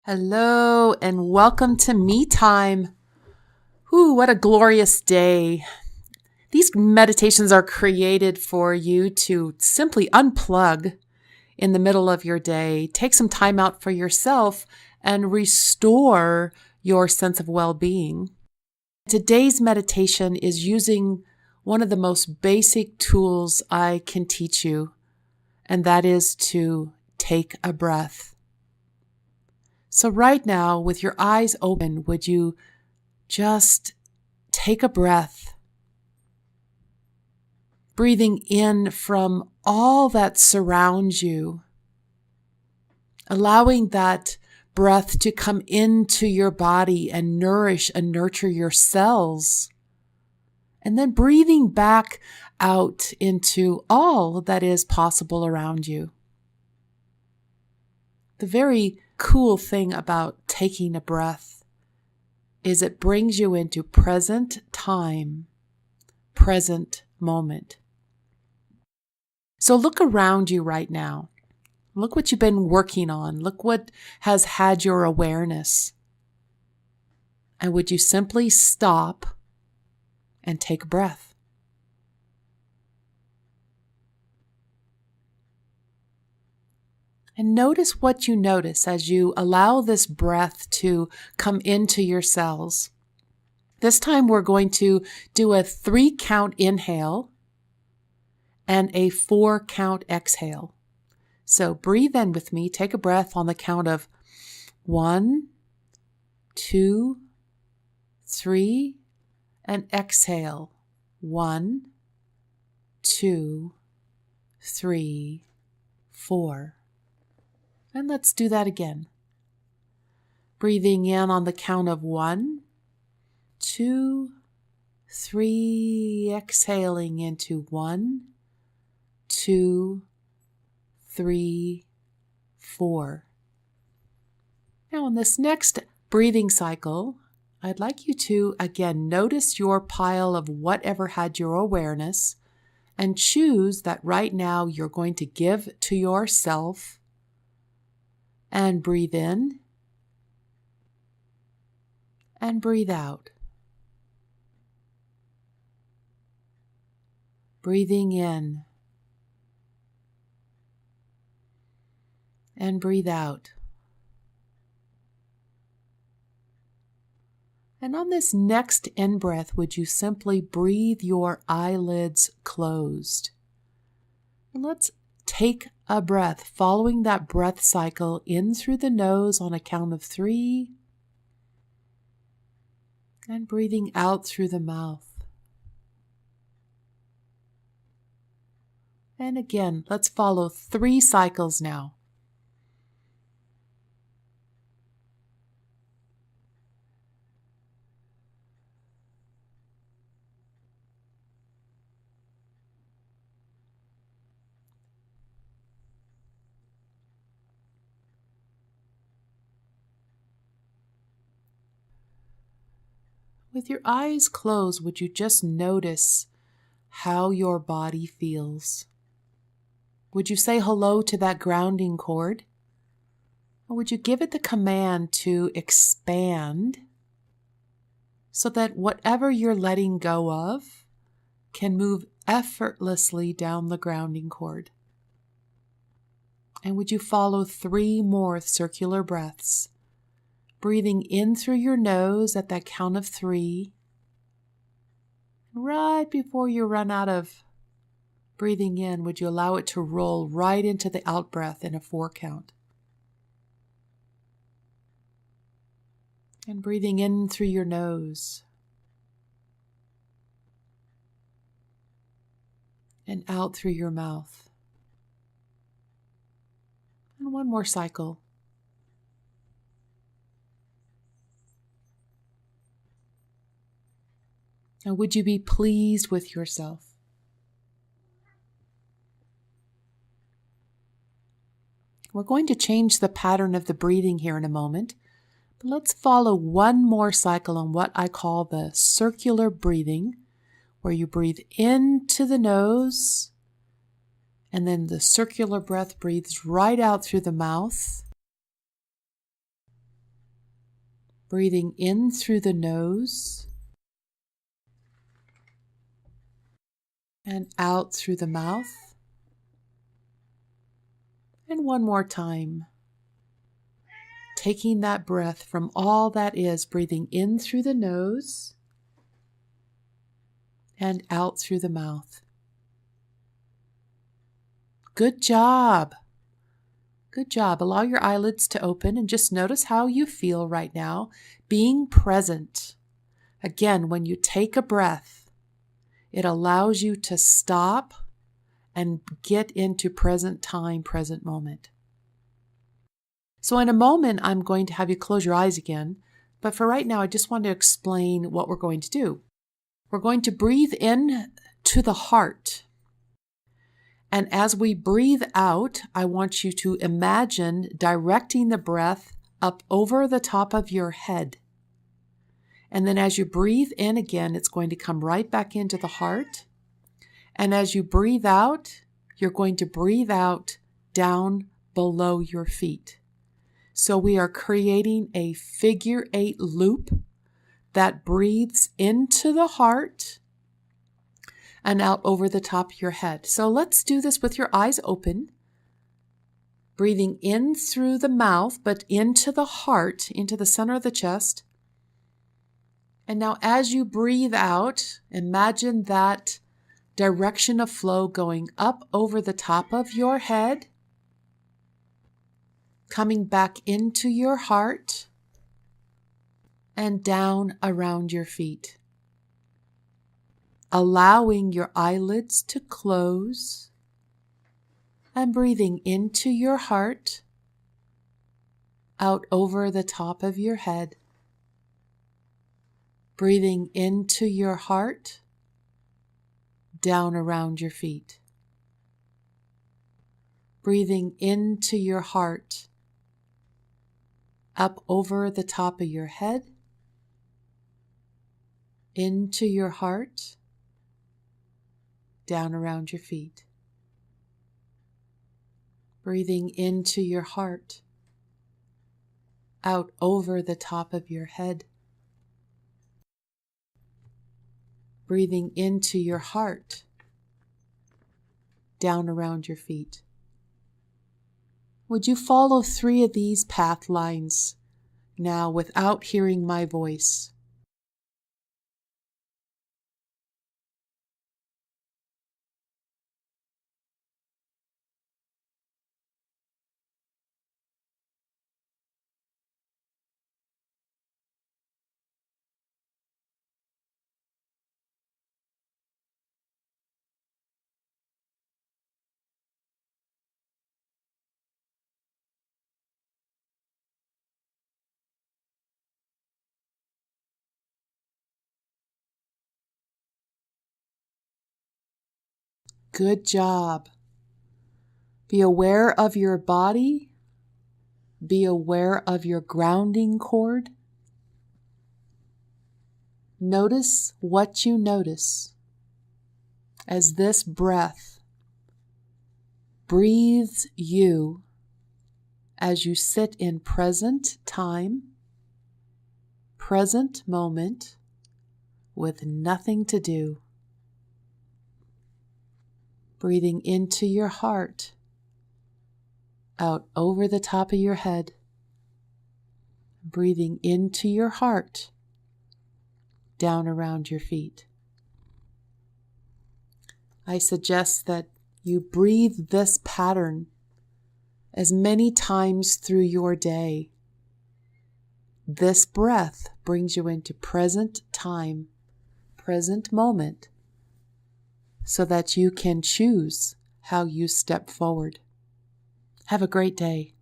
Hello and welcome to Me Time. Ooh, what a glorious day. These meditations are created for you to simply unplug in the middle of your day, take some time out for yourself, and restore your sense of well-being. Today's meditation is using one of the most basic tools I can teach you, and that is to take a breath. So right now, with your eyes open, would you just take a breath, breathing in from all that surrounds you, allowing that breath to come into your body and nourish and nurture your cells, and then breathing back out into all that is possible around you. The very cool thing about taking a breath is it brings you into present time, present moment. So look around you right now. Look what you've been working on. Look what has had your awareness. And would you simply stop and take a breath? And notice what you notice as you allow this breath to come into your cells. This time we're going to do a 3-count inhale and a 4-count exhale. So breathe in with me. Take a breath on the count of 1, 2, 3, and exhale. 1, 2, 3, 4. And let's do that again. Breathing in on the count of 1, 2, 3, exhaling into 1, 2, 3, 4. Now in this next breathing cycle, I'd like you to again notice your pile of whatever had your awareness and choose that right now you're going to give to yourself and breathe in and breathe out. Breathing in and breathe out. And on this next in-breath, would you simply breathe your eyelids closed? And let's take a breath, following that breath cycle in through the nose on a count of 3, and breathing out through the mouth. And again, let's follow 3 cycles now. With your eyes closed, would you just notice how your body feels? Would you say hello to that grounding cord? Or would you give it the command to expand so that whatever you're letting go of can move effortlessly down the grounding cord? And would you follow 3 more circular breaths? Breathing in through your nose at that count of 3. Right before you run out of breathing in, would you allow it to roll right into the out breath in a 4 count? And breathing in through your nose and out through your mouth. And 1 more cycle. And would you be pleased with yourself? We're going to change the pattern of the breathing here in a moment, but let's follow 1 more cycle on what I call the circular breathing, where you breathe into the nose, and then the circular breath breathes right out through the mouth. Breathing in through the nose and out through the mouth. And one more time. Taking that breath from all that is, breathing in through the nose and out through the mouth. Good job. Good job. Allow your eyelids to open and just notice how you feel right now, being present. Again, when you take a breath, it allows you to stop and get into present time, present moment. So in a moment, I'm going to have you close your eyes again, but for right now, I just want to explain what we're going to do. We're going to breathe in to the heart. And as we breathe out, I want you to imagine directing the breath up over the top of your head. And then as you breathe in again, it's going to come right back into the heart. And as you breathe out, you're going to breathe out down below your feet. So we are creating a figure 8 loop that breathes into the heart and out over the top of your head. So let's do this with your eyes open, breathing in through the mouth, but into the heart, into the center of the chest. And now as you breathe out, imagine that direction of flow going up over the top of your head, coming back into your heart, and down around your feet. Allowing your eyelids to close and breathing into your heart, out over the top of your head. Breathing into your heart, down around your feet. Breathing into your heart, up over the top of your head, into your heart, down around your feet. Breathing into your heart, out over the top of your head. Breathing into your heart, down around your feet. Would you follow 3 of these path lines now without hearing my voice? Good job. Be aware of your body. Be aware of your grounding cord. Notice what you notice as this breath breathes you as you sit in present time, present moment, with nothing to do. Breathing into your heart, out over the top of your head. Breathing into your heart, down around your feet. I suggest that you breathe this pattern as many times through your day. This breath brings you into present time, present moment, so that you can choose how you step forward. Have a great day.